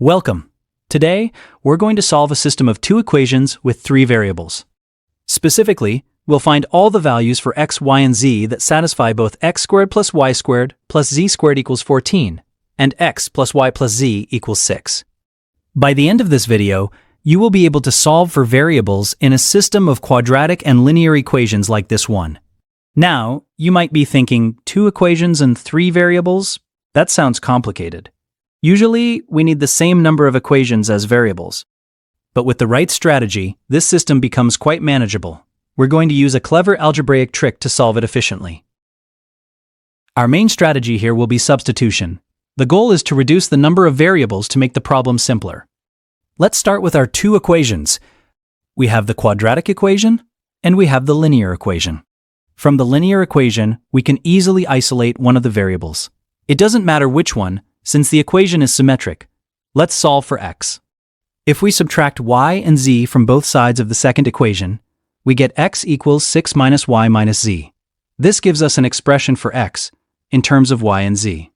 Welcome. Today, we're going to solve a system of two equations with three variables. Specifically, we'll find all the values for x, y, and z that satisfy both x squared plus y squared plus z squared equals 14, and x plus y plus z equals 6. By the end of this video, you will be able to solve for variables in a system of quadratic and linear equations like this one. Now, you might be thinking, 2 equations and 3 variables? That sounds complicated. Usually, we need the same number of equations as variables. But with the right strategy, this system becomes quite manageable. We're going to use a clever algebraic trick to solve it efficiently. Our main strategy here will be substitution. The goal is to reduce the number of variables to make the problem simpler. Let's start with our 2 equations. We have the quadratic equation, and we have the linear equation. From the linear equation, we can easily isolate one of the variables. It doesn't matter which one, since the equation is symmetric. Let's solve for x. If we subtract y and z from both sides of the second equation, we get x equals 6 minus y minus z. This gives us an expression for x in terms of y and z.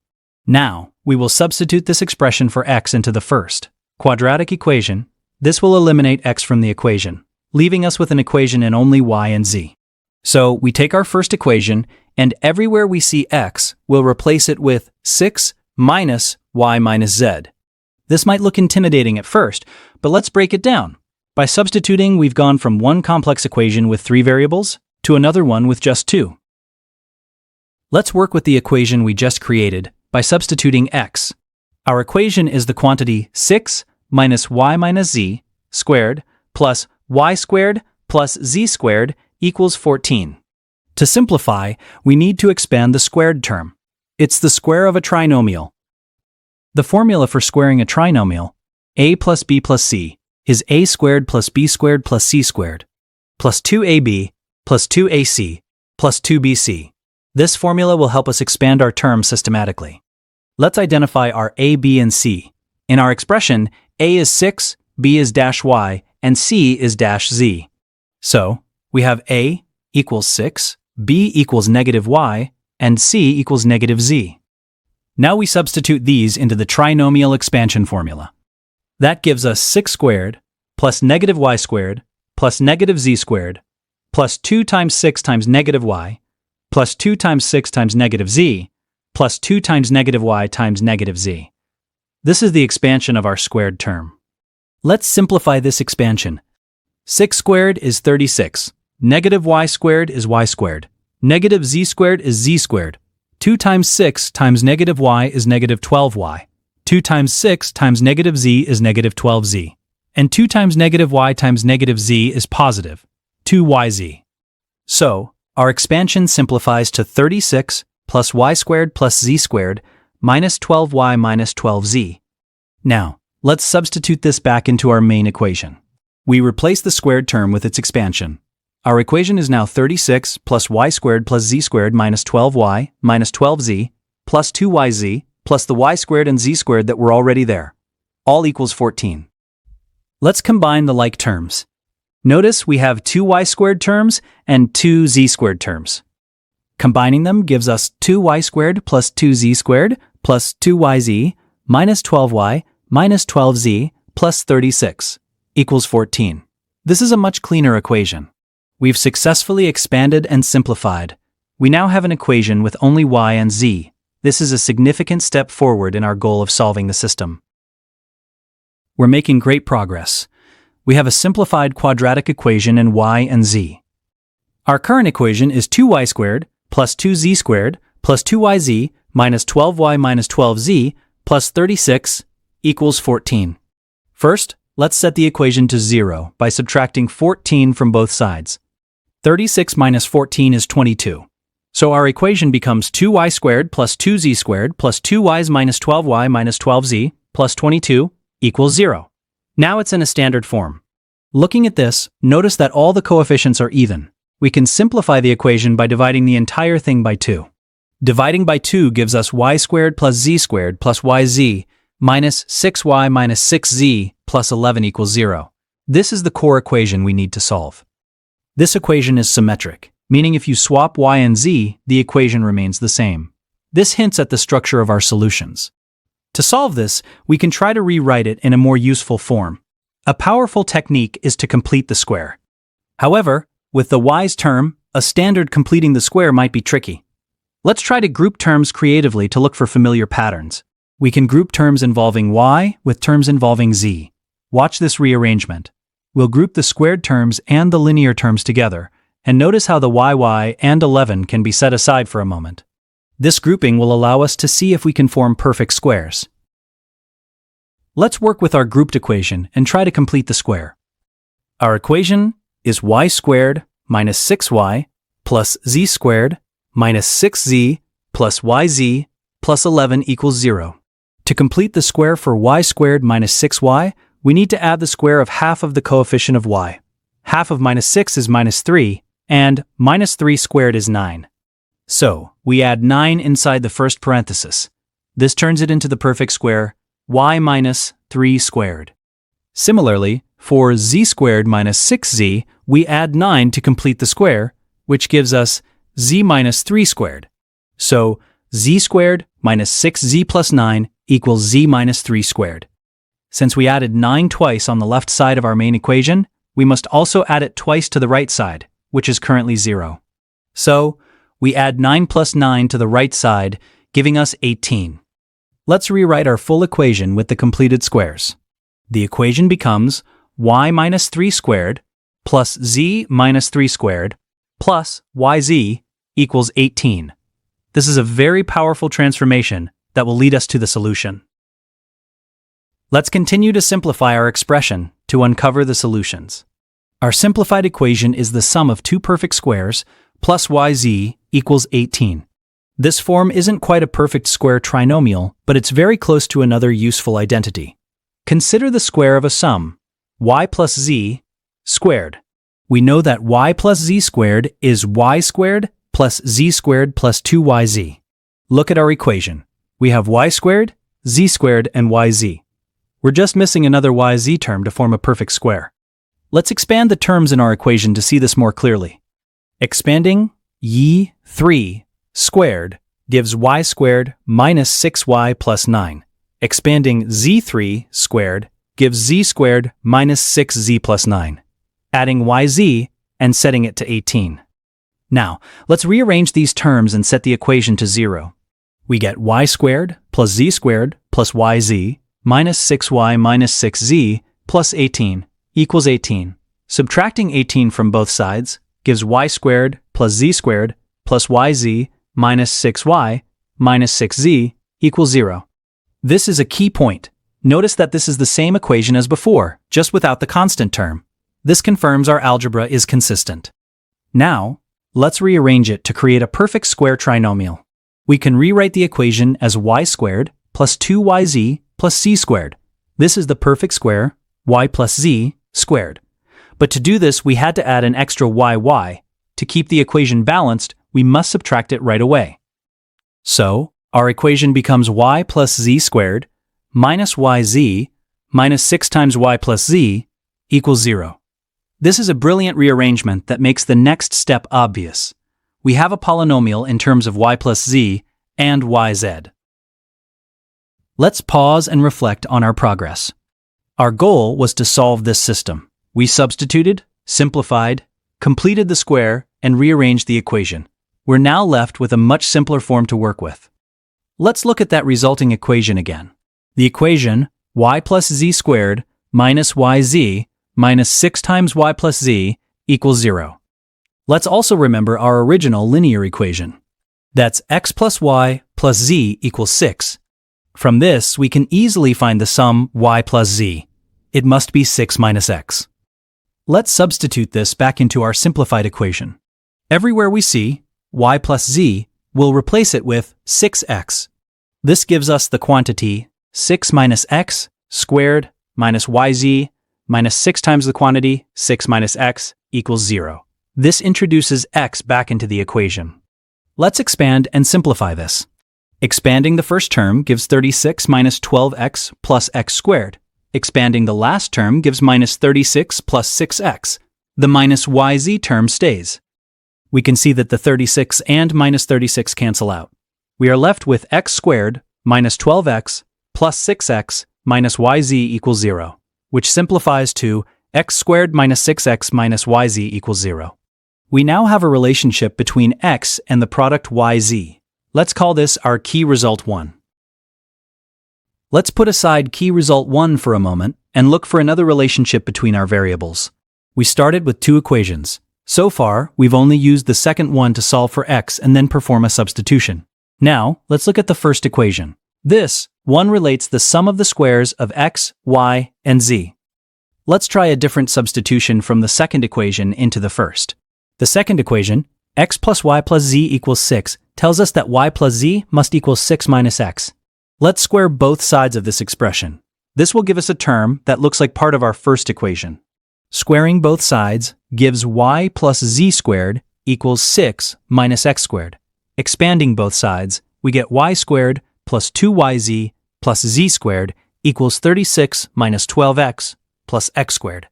Now, we will substitute this expression for x into the first quadratic equation. This will eliminate x from the equation, leaving us with an equation in only y and z. So we take our first equation, and everywhere we see x, we'll replace it with 6 minus y minus z. This might look intimidating at first, but let's break it down. By substituting, we've gone from one complex equation with 3 variables to another one with just 2. Let's work with the equation we just created by substituting x. Our equation is the quantity 6 minus y minus z squared plus y squared plus z squared equals 14. To simplify, we need to expand the squared term. It's the square of a trinomial. The formula for squaring a trinomial, a plus b plus c, is a squared plus b squared plus c squared, plus 2ab plus 2ac plus 2bc. This formula will help us expand our term systematically. Let's identify our a, b, and c. In our expression, a is 6, b is dash y, and c is dash z. So, we have a equals 6, b equals negative y, and c equals negative z. Now we substitute these into the trinomial expansion formula. That gives us 6 squared plus negative y squared plus negative z squared plus 2 times 6 times negative y plus 2 times 6 times negative z plus 2 times negative y times negative z. This is the expansion of our squared term. Let's simplify this expansion. 6 squared is 36. Negative y squared is y squared. Negative z squared is z squared. 2 times 6 times negative y is negative 12y. 2 times 6 times negative z is negative 12z. And 2 times negative y times negative z is positive, 2yz. So, our expansion simplifies to 36 plus y squared plus z squared minus 12y minus 12z. Now, let's substitute this back into our main equation. We replace the squared term with its expansion. Our equation is now 36 plus y squared plus z squared minus 12y minus 12z plus 2yz plus the y squared and z squared that were already there, all equals 14. Let's combine the like terms. Notice we have 2 y squared terms and 2 z squared terms. Combining them gives us 2y squared plus 2z squared plus 2yz minus 12y minus 12z plus 36 equals 14. This is a much cleaner equation. We've successfully expanded and simplified. We now have an equation with only y and z. This is a significant step forward in our goal of solving the system. We're making great progress. We have a simplified quadratic equation in y and z. Our current equation is 2y squared plus 2z squared plus 2yz minus 12y minus 12z plus 36 equals 14. First, let's set the equation to 0 by subtracting 14 from both sides. 36 minus 14 is 22. So our equation becomes 2y squared plus 2z squared plus 2y's minus 12y minus 12z plus 22 equals 0. Now it's in a standard form. Looking at this, notice that all the coefficients are even. We can simplify the equation by dividing the entire thing by 2. Dividing by 2 gives us y squared plus z squared plus yz minus 6y minus 6z plus 11 equals 0. This is the core equation we need to solve. This equation is symmetric, meaning if you swap y and z, the equation remains the same. This hints at the structure of our solutions. To solve this, we can try to rewrite it in a more useful form. A powerful technique is to complete the square. However, with the y's term, a standard completing the square might be tricky. Let's try to group terms creatively to look for familiar patterns. We can group terms involving y with terms involving z. Watch this rearrangement. We'll group the squared terms and the linear terms together, and notice how the yy and 11 can be set aside for a moment. This grouping will allow us to see if we can form perfect squares. Let's work with our grouped equation and try to complete the square. Our equation is y squared minus 6y plus z squared minus 6z plus yz plus 11 equals 0. To complete the square for y squared minus 6y, we need to add the square of half of the coefficient of y. Half of minus 6 is minus 3, and minus 3 squared is 9. So, we add 9 inside the first parenthesis. This turns it into the perfect square, y minus 3 squared. Similarly, for z squared minus 6z, we add 9 to complete the square, which gives us z minus 3 squared. So, z squared minus 6z plus 9 equals z minus 3 squared. Since we added 9 twice on the left side of our main equation, we must also add it twice to the right side, which is currently 0. So, we add 9 plus 9 to the right side, giving us 18. Let's rewrite our full equation with the completed squares. The equation becomes y minus 3 squared plus z minus 3 squared plus yz equals 18. This is a very powerful transformation that will lead us to the solution. Let's continue to simplify our expression to uncover the solutions. Our simplified equation is the sum of two perfect squares plus yz equals 18. This form isn't quite a perfect square trinomial, but it's very close to another useful identity. Consider the square of a sum, y plus z squared. We know that y plus z squared is y squared plus z squared plus 2yz. Look at our equation. We have y squared, z squared, and yz. We're just missing another yz term to form a perfect square. Let's expand the terms in our equation to see this more clearly. Expanding y3 squared gives y squared minus 6y plus 9. Expanding z3 squared gives z squared minus 6z plus 9. Adding yz and setting it to 18. Now, let's rearrange these terms and set the equation to 0. We get y squared plus z squared plus yz minus 6y minus 6z plus 18 equals 18. Subtracting 18 from both sides gives y squared plus z squared plus yz minus 6y minus 6z equals 0. This is a key point. Notice that this is the same equation as before, just without the constant term. This confirms our algebra is consistent. Now, let's rearrange it to create a perfect square trinomial. We can rewrite the equation as y squared plus 2yz plus c squared. This is the perfect square, y plus z squared. But to do this, we had to add an extra yy. To keep the equation balanced, we must subtract it right away. So, our equation becomes y plus z squared minus yz minus 6 times y plus z equals 0. This is a brilliant rearrangement that makes the next step obvious. We have a polynomial in terms of y plus z and yz. Let's pause and reflect on our progress. Our goal was to solve this system. We substituted, simplified, completed the square, and rearranged the equation. We're now left with a much simpler form to work with. Let's look at that resulting equation again. The equation y plus z squared minus yz minus 6 times y plus z equals 0. Let's also remember our original linear equation. That's x plus y plus z equals 6. From this, we can easily find the sum y plus z. It must be 6 minus x. Let's substitute this back into our simplified equation. Everywhere we see y plus z, we'll replace it with 6x. This gives us the quantity 6 minus x squared minus yz minus 6 times the quantity 6 minus x equals 0. This introduces x back into the equation. Let's expand and simplify this. Expanding the first term gives 36 minus 12x plus x squared. Expanding the last term gives minus 36 plus 6x. The minus yz term stays. We can see that the 36 and minus 36 cancel out. We are left with x squared minus 12x plus 6x minus yz equals 0, which simplifies to x squared minus 6x minus yz equals 0. We now have a relationship between x and the product yz. Let's call this our key result 1. Let's put aside key result 1 for a moment and look for another relationship between our variables. We started with two equations. So far, we've only used the second one to solve for x and then perform a substitution. Now, let's look at the first equation. This one relates the sum of the squares of x, y, and z. Let's try a different substitution from the second equation into the first. The second equation, x plus y plus z equals 6, tells us that y plus z must equal 6 minus x. Let's square both sides of this expression. This will give us a term that looks like part of our first equation. Squaring both sides gives y plus z squared equals 6 minus x squared. Expanding both sides, we get y squared plus 2yz plus z squared equals 36 minus 12x plus x squared.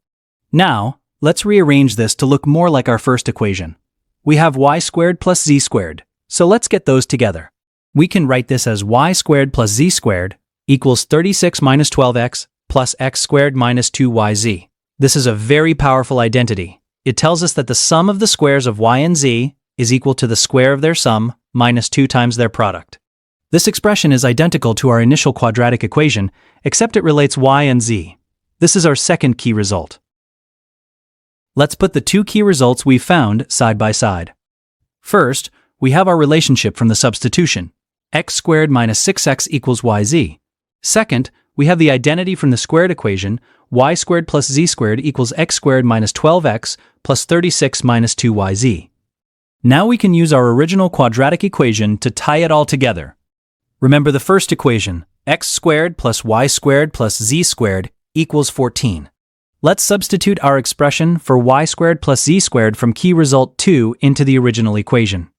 Now, let's rearrange this to look more like our first equation. We have y squared plus z squared, so let's get those together. We can write this as y squared plus z squared equals 36 minus 12x plus x squared minus 2yz. This is a very powerful identity. It tells us that the sum of the squares of y and z is equal to the square of their sum minus 2 times their product. This expression is identical to our initial quadratic equation, except it relates y and z. This is our second key result. Let's put the two key results we found side by side. First, we have our relationship from the substitution, x squared minus 6x equals yz. Second, we have the identity from the squared equation, y squared plus z squared equals x squared minus 12x plus 36 minus 2yz. Now we can use our original quadratic equation to tie it all together. Remember the first equation, x squared plus y squared plus z squared equals 14. Let's substitute our expression for y squared plus z squared from key result 2 into the original equation.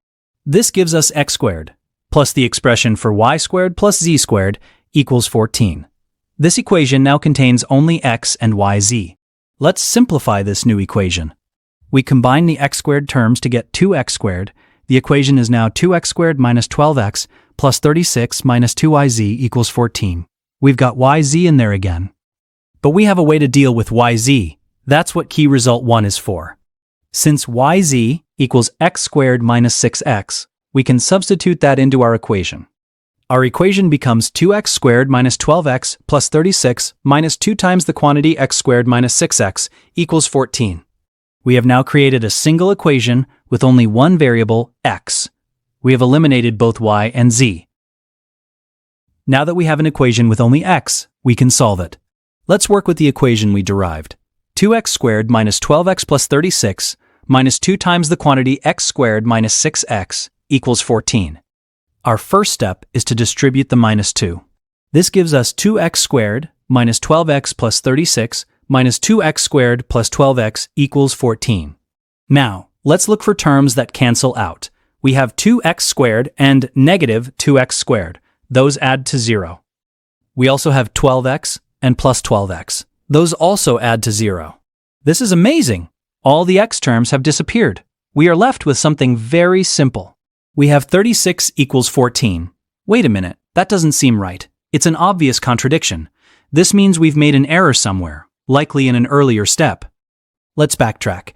This gives us x squared, plus the expression for y squared plus z squared equals 14. This equation now contains only x and yz. Let's simplify this new equation. We combine the x squared terms to get 2x squared. The equation is now 2x squared minus 12x plus 36 minus 2yz equals 14. We've got yz in there again. But we have a way to deal with yz. That's what key result 1 is for. Since yz equals x squared minus 6x, we can substitute that into our equation. Our equation becomes 2x squared minus 12x plus 36 minus 2 times the quantity x squared minus 6x equals 14. We have now created a single equation with only one variable, x. We have eliminated both y and z. Now that we have an equation with only x, we can solve it. Let's work with the equation we derived. 2x squared minus 12x plus 36 minus 2 times the quantity x squared minus 6x equals 14. Our first step is to distribute the minus 2. This gives us 2x squared minus 12x plus 36 minus 2x squared plus 12x equals 14. Now, let's look for terms that cancel out. We have 2x squared and negative 2x squared. Those add to 0. We also have 12x and plus 12x. Those also add to 0. This is amazing! All the x terms have disappeared. We are left with something very simple. We have 36 equals 14. Wait a minute, that doesn't seem right. It's an obvious contradiction. This means we've made an error somewhere, likely in an earlier step. Let's backtrack.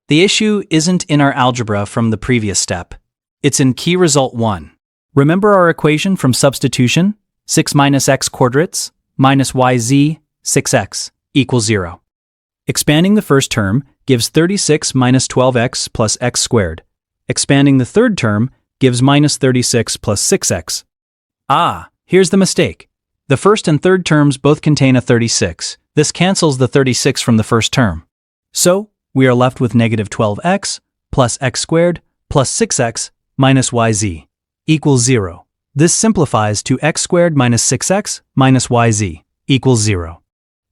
The issue isn't in our algebra from the previous step. It's in key result 1. Remember our equation from substitution? 6 minus x quadrats minus yz 6x equals 0. Expanding the first term gives 36 minus 12x plus x squared. Expanding the third term gives minus 36 plus 6x. Ah, here's the mistake. The first and third terms both contain a 36. This cancels the 36 from the first term. So, we are left with negative 12x plus x squared plus 6x minus yz equals 0. This simplifies to x squared minus 6x minus yz equals 0.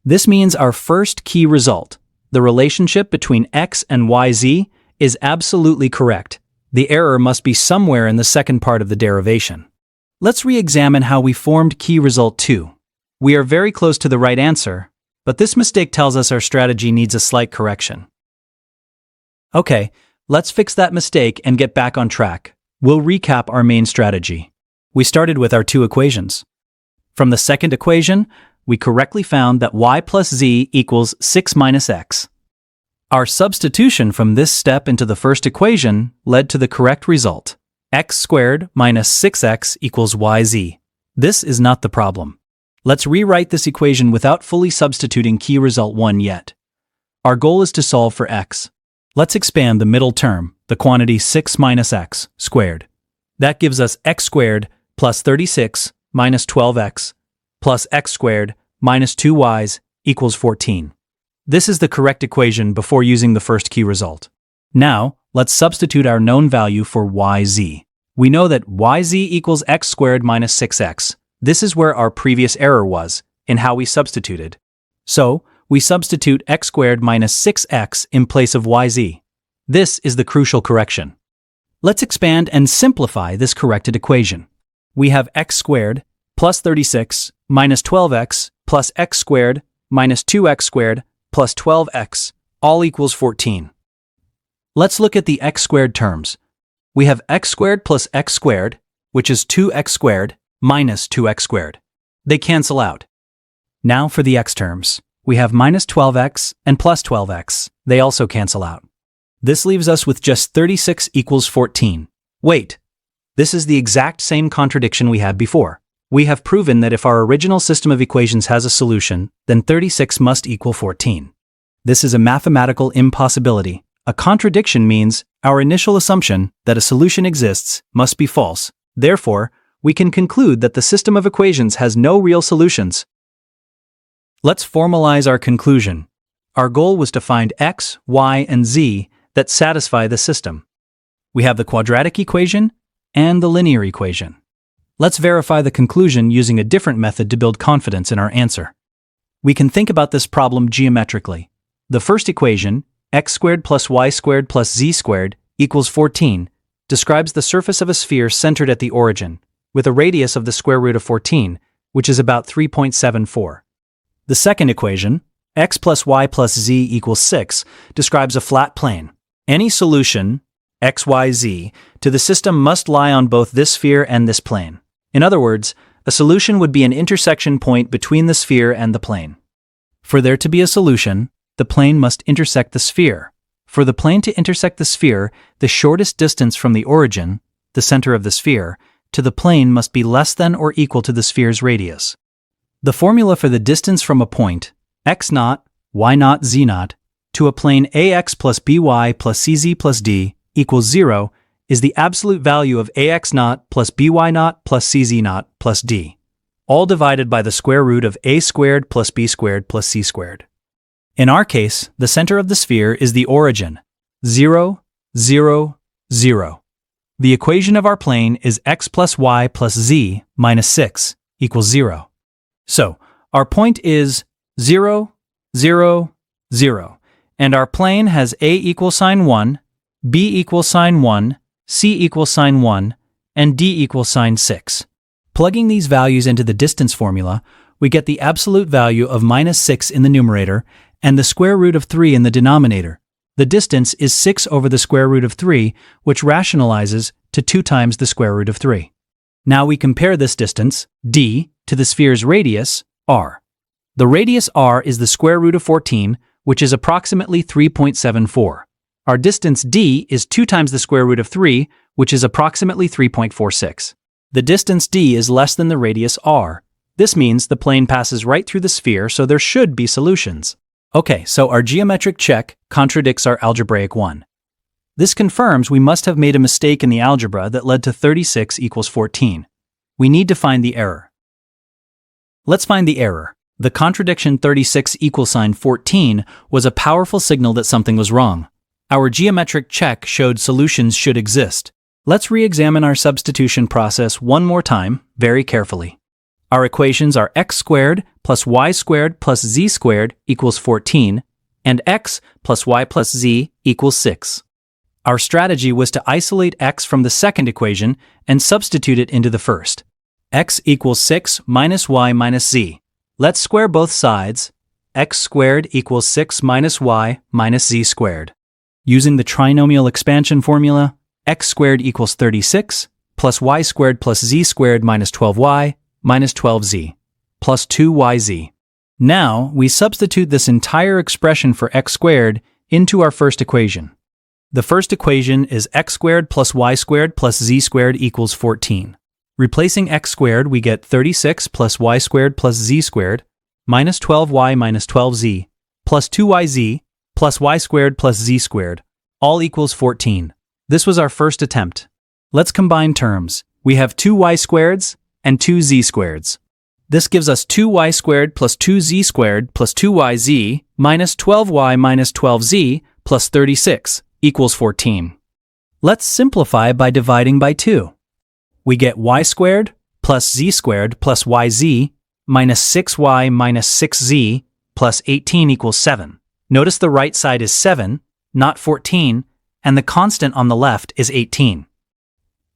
This means our first key result, the relationship between x and yz, is absolutely correct. The error must be somewhere in the second part of the derivation. Let's re-examine how we formed key result 2. We are very close to the right answer, but this mistake tells us our strategy needs a slight correction. Okay, let's fix that mistake and get back on track. We'll recap our main strategy. We started with our two equations. From the second equation, we correctly found that y plus z equals 6 minus x. Our substitution from this step into the first equation led to the correct result. X squared minus 6x equals yz. This is not the problem. Let's rewrite this equation without fully substituting key result 1 yet. Our goal is to solve for x. Let's expand the middle term, the quantity 6 minus x squared. That gives us x squared plus 36 minus 12x plus x squared minus 2y's equals 14. This is the correct equation before using the first key result. Now, let's substitute our known value for yz. We know that yz equals x squared minus 6x. This is where our previous error was, in how we substituted. So, we substitute x squared minus 6x in place of yz. This is the crucial correction. Let's expand and simplify this corrected equation. We have x squared plus 36 minus 12x plus x squared minus 2x squared plus 12x, all equals 14. Let's look at the x squared terms. We have x squared plus x squared, which is 2x squared, minus 2x squared. They cancel out. Now for the x terms. We have minus 12x and plus 12x. They also cancel out. This leaves us with just 36 equals 14. Wait, this is the exact same contradiction we had before. We have proven that if our original system of equations has a solution, then 36 must equal 14. This is a mathematical impossibility. A contradiction means our initial assumption that a solution exists must be false. Therefore, we can conclude that the system of equations has no real solutions. Let's formalize our conclusion. Our goal was to find x, y, and z that satisfy the system. We have the quadratic equation and the linear equation. Let's verify the conclusion using a different method to build confidence in our answer. We can think about this problem geometrically. The first equation, x squared plus y squared plus z squared equals 14, describes the surface of a sphere centered at the origin, with a radius of the square root of 14, which is about 3.74. The second equation, x plus y plus z equals 6, describes a flat plane. Any solution, x, y, z, to the system must lie on both this sphere and this plane. In other words, a solution would be an intersection point between the sphere and the plane. For there to be a solution, the plane must intersect the sphere. For the plane to intersect the sphere, the shortest distance from the origin, the center of the sphere, to the plane must be less than or equal to the sphere's radius. The formula for the distance from a point, x naught, y naught, z naught, to a plane ax plus by plus cz plus d equals 0 is the absolute value of ax naught plus by naught plus cz naught plus d, all divided by the square root of a squared plus b squared plus c squared. In our case, the center of the sphere is the origin, 0, 0, 0. The equation of our plane is x plus y plus z minus 6 equals 0. So, our point is 0, 0, 0, and our plane has a equals sine 1, b equals sine 1, c equals sine 1, and d equals sine 6. Plugging these values into the distance formula, we get the absolute value of minus 6 in the numerator and the square root of 3 in the denominator. The distance is 6 over the square root of 3, which rationalizes to 2 times the square root of 3. Now we compare this distance, d, to the sphere's radius, r. The radius r is the square root of 14, which is approximately 3.74. Our distance d is 2 times the square root of 3, which is approximately 3.46. The distance d is less than the radius r. This means the plane passes right through the sphere, so there should be solutions. Okay, so our geometric check contradicts our algebraic one. This confirms we must have made a mistake in the algebra that led to 36 equals 14. We need to find the error. Let's find the error. The contradiction 36 equals sign 14 was a powerful signal that something was wrong. Our geometric check showed solutions should exist. Let's re-examine our substitution process one more time, very carefully. Our equations are x squared plus y squared plus z squared equals 14, and x plus y plus z equals 6. Our strategy was to isolate x from the second equation and substitute it into the first. X equals 6 minus y minus z. Let's square both sides. X squared equals 6 minus y minus z squared. Using the trinomial expansion formula, x squared equals 36 plus y squared plus z squared minus 12y minus 12z. plus 2yz. Now, we substitute this entire expression for x squared into our first equation. The first equation is x squared plus y squared plus z squared equals 14. Replacing x squared, we get 36 plus y squared plus z squared minus 12y minus 12z plus 2yz plus y squared plus z squared, all equals 14. This was our first attempt. Let's combine terms. We have 2y squareds and 2z squareds. This gives us 2y squared plus 2z squared plus 2yz minus 12y minus 12z plus 36 equals 14. Let's simplify by dividing by 2. We get y squared plus z squared plus yz minus 6y minus 6z plus 18 equals 7. Notice the right side is 7, not 14, and the constant on the left is 18.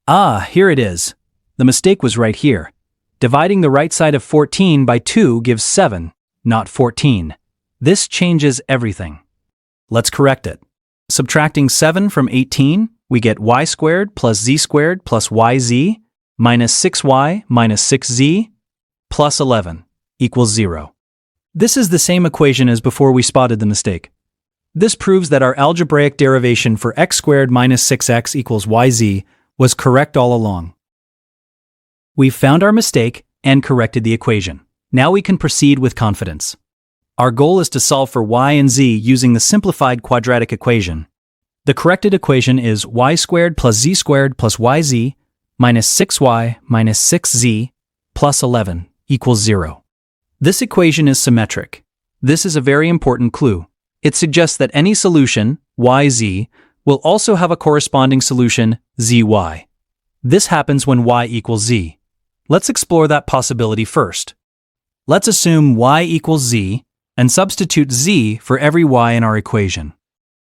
Ah, here it is. The mistake was right here. Dividing the right side of 14 by 2 gives 7, not 14. This changes everything. Let's correct it. Subtracting 7 from 18, we get y squared plus z squared plus yz minus 6y minus 6z plus 11 equals 0. This is the same equation as before we spotted the mistake. This proves that our algebraic derivation for x squared minus 6x equals yz was correct all along. We've found our mistake and corrected the equation. Now we can proceed with confidence. Our goal is to solve for y and z using the simplified quadratic equation. The corrected equation is y squared plus z squared plus yz minus 6y minus 6z plus 11 equals 0. This equation is symmetric. This is a very important clue. It suggests that any solution, yz, will also have a corresponding solution, zy. This happens when y equals z. Let's explore that possibility first. Let's assume y equals z and substitute z for every y in our equation.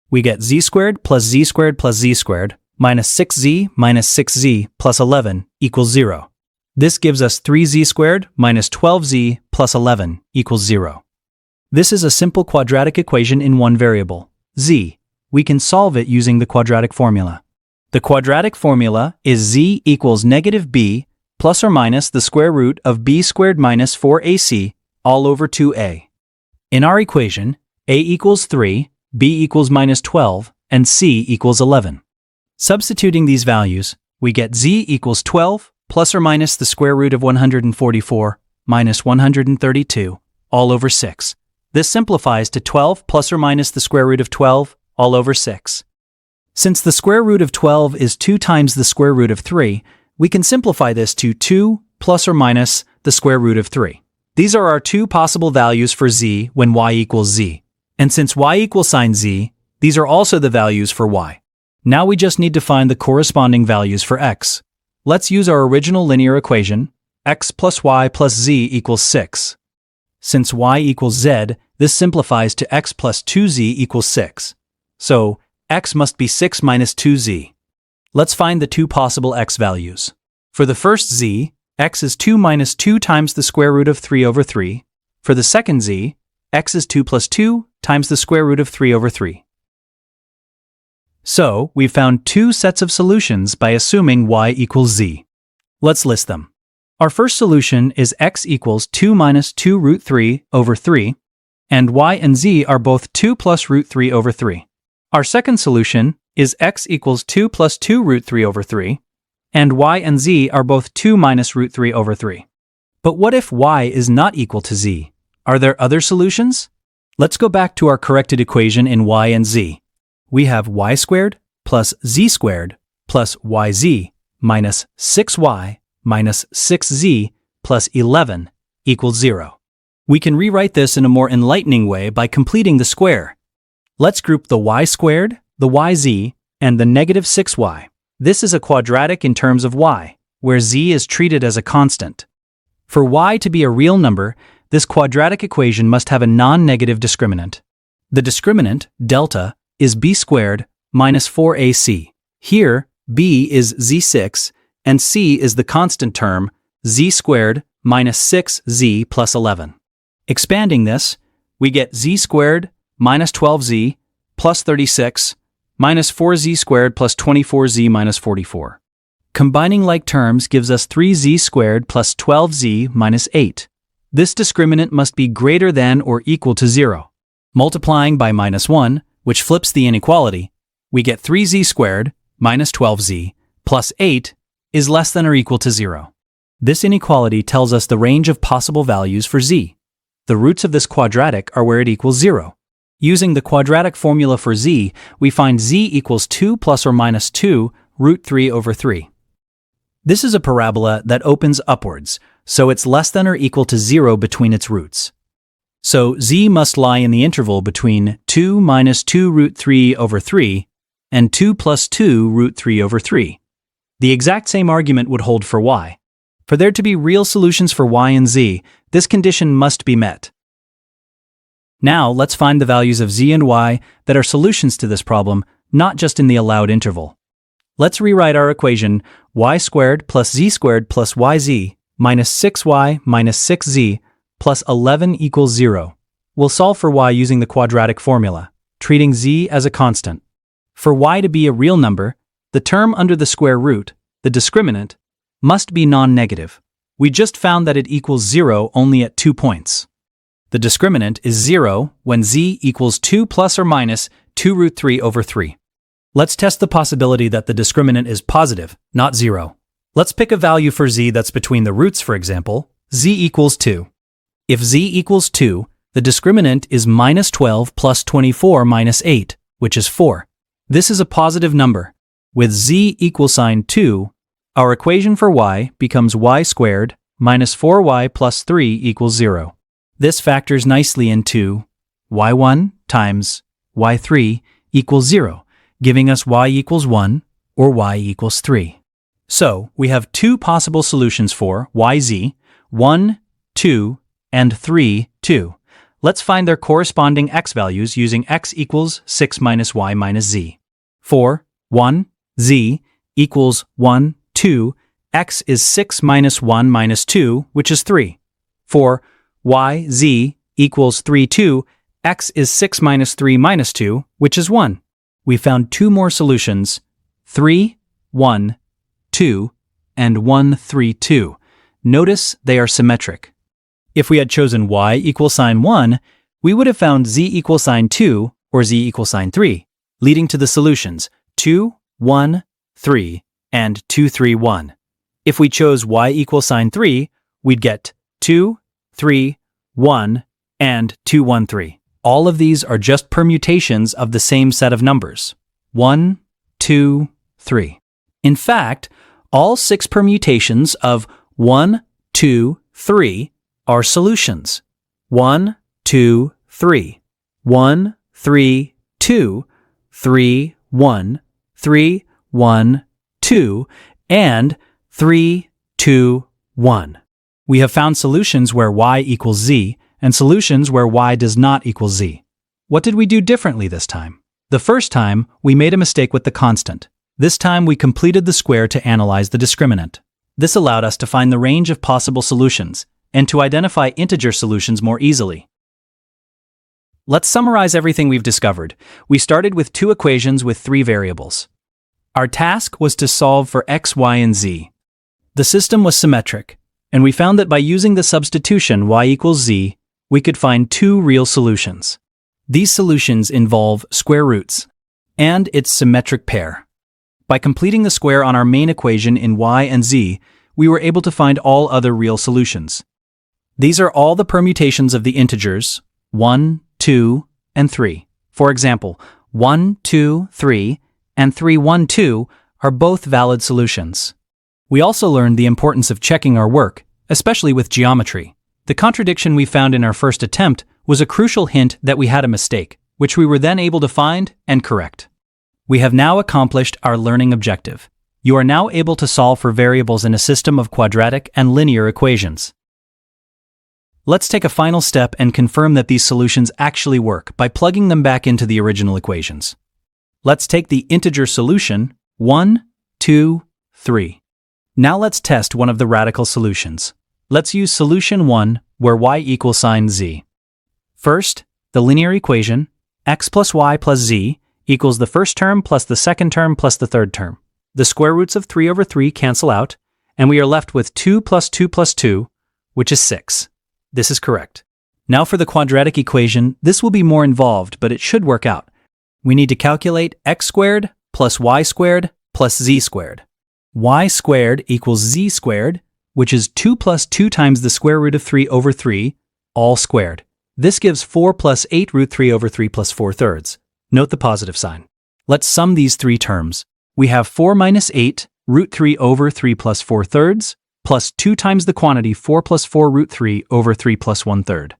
We get z squared plus z squared plus z squared minus 6z minus 6z plus 11 equals 0. This gives us 3z squared minus 12z plus 11 equals 0. This is a simple quadratic equation in one variable, z. We can solve it using the quadratic formula. The quadratic formula is z equals negative b plus or minus the square root of b squared minus 4ac all over 2a. In our equation, a equals 3, b equals minus 12, and c equals 11. Substituting these values, we get z equals 12 plus or minus the square root of 144 minus 132 all over 6. This simplifies to 12 plus or minus the square root of 12 all over 6. Since the square root of 12 is 2 times the square root of 3, we can simplify this to 2 plus or minus the square root of 3. These are our two possible values for z when y equals z. And since y equals sine z, these are also the values for y. Now we just need to find the corresponding values for x. Let's use our original linear equation, x plus y plus z equals 6. Since y equals z, this simplifies to x plus 2z equals 6. So, x must be 6 minus 2z. Let's find the two possible x values. For the first z, x is 2 minus 2 times the square root of 3 over 3. For the second z, x is 2 plus 2 times the square root of 3 over 3. So, we've found two sets of solutions by assuming y equals z. Let's list them. Our first solution is x equals 2 minus 2 root 3 over 3, and y and z are both 2 plus root 3 over 3. Our second solution is x equals 2 plus 2 root 3 over 3, and y and z are both 2 minus root 3 over 3. But what if y is not equal to z? Are there other solutions? Let's go back to our corrected equation in y and z. We have y squared plus z squared plus yz minus 6y minus 6z plus 11 equals 0. We can rewrite this in a more enlightening way by completing the square. Let's group the y squared, the yz, and the negative 6y. This is a quadratic in terms of y, where z is treated as a constant. For y to be a real number, this quadratic equation must have a non-negative discriminant. The discriminant, delta, is b squared minus 4ac. Here, b is z6, and c is the constant term, z squared minus 6z plus 11. Expanding this, we get z squared minus 12z plus 36 minus 4z squared plus 24z minus 44. Combining like terms gives us 3z squared plus 12z minus 8. This discriminant must be greater than or equal to 0. Multiplying by -1, which flips the inequality, we get 3z squared minus 12z plus 8 is less than or equal to 0. This inequality tells us the range of possible values for z. The roots of this quadratic are where it equals 0. Using the quadratic formula for z, we find z equals 2 plus or minus 2 root 3 over 3. This is a parabola that opens upwards, so it's less than or equal to 0 between its roots. So z must lie in the interval between 2 minus 2 root 3 over 3 and 2 plus 2 root 3 over 3. The exact same argument would hold for y. For there to be real solutions for y and z, this condition must be met. Now let's find the values of z and y that are solutions to this problem, not just in the allowed interval. Let's rewrite our equation y squared plus z squared plus yz minus 6y minus 6z plus 11 equals 0. We'll solve for y using the quadratic formula, treating z as a constant. For y to be a real number, the term under the square root, the discriminant, must be non-negative. We just found that it equals 0 only at 2 points. The discriminant is 0 when z equals 2 plus or minus 2 root 3 over 3. Let's test the possibility that the discriminant is positive, not 0. Let's pick a value for z that's between the roots, for example, z equals 2. If z equals 2, the discriminant is minus 12 plus 24 minus 8, which is 4. This is a positive number. With z equals sign 2, our equation for y becomes y squared minus 4y plus 3 equals 0. This factors nicely into y1 times y3 equals 0, giving us y equals 1 or y equals 3. So we have two possible solutions for yz, 1, 2, and 3, 2. Let's find their corresponding x values using x equals 6 minus y minus z. For 1, z equals 1, 2, x is 6 minus 1 minus 2, which is 3. For y, z equals 3, 2, x is 6 minus 3 minus 2, which is 1. We found two more solutions, 3, 1, 2, and 1, 3, 2. Notice they are symmetric. If we had chosen y equals sign 1, we would have found z equals sign 2 or z equals sign 3, leading to the solutions 2, 1, 3, and 2, 3, 1. If we chose y equals sign 3, we'd get 2, 3, 1, and 2, 1, 3. All of these are just permutations of the same set of numbers, 1, 2, 3. In fact, all 6 permutations of 1, 2, 3 are solutions. 1, 2, 3, 1, 3, 2, 3, 1, 3, 1, 2, and 3, 2, 1. We have found solutions where y equals z and solutions where y does not equal z. What did we do differently this time? The first time, we made a mistake with the constant. This time, we completed the square to analyze the discriminant. This allowed us to find the range of possible solutions and to identify integer solutions more easily. Let's summarize everything we've discovered. We started with two equations with 3 variables. Our task was to solve for x, y, and z. The system was symmetric, and we found that by using the substitution y equals z, we could find 2 real solutions. These solutions involve square roots and its symmetric pair. By completing the square on our main equation in y and z, we were able to find all other real solutions. These are all the permutations of the integers 1, 2, and 3. For example, 1, 2, 3, and 3, 1, 2 are both valid solutions. We also learned the importance of checking our work, especially with geometry. The contradiction we found in our first attempt was a crucial hint that we had a mistake, which we were then able to find and correct. We have now accomplished our learning objective. You are now able to solve for variables in a system of quadratic and linear equations. Let's take a final step and confirm that these solutions actually work by plugging them back into the original equations. Let's take the integer solution 1, 2, 3. Now let's test one of the radical solutions. Let's use solution 1, where y equals sign z. First, the linear equation, x plus y plus z equals the first term plus the second term plus the third term. The square roots of 3 over 3 cancel out, and we are left with 2 plus 2 plus 2, which is 6. This is correct. Now for the quadratic equation, this will be more involved, but it should work out. We need to calculate x squared plus y squared plus z squared. Y squared equals z squared, which is 2 plus 2 times the square root of 3 over 3, all squared. This gives 4 plus 8 root 3 over 3 plus 4/3. Note the positive sign. Let's sum these three terms. We have 4 minus 8 root 3 over 3 plus 4/3, plus 2 times the quantity 4 plus 4 root 3 over 3 plus 1/3.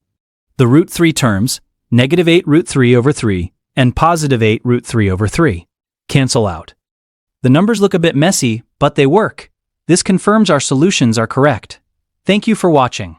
The root 3 terms, negative 8 root 3 over 3 and positive 8 root 3 over 3, cancel out. The numbers look a bit messy, but they work. This confirms our solutions are correct. Thank you for watching.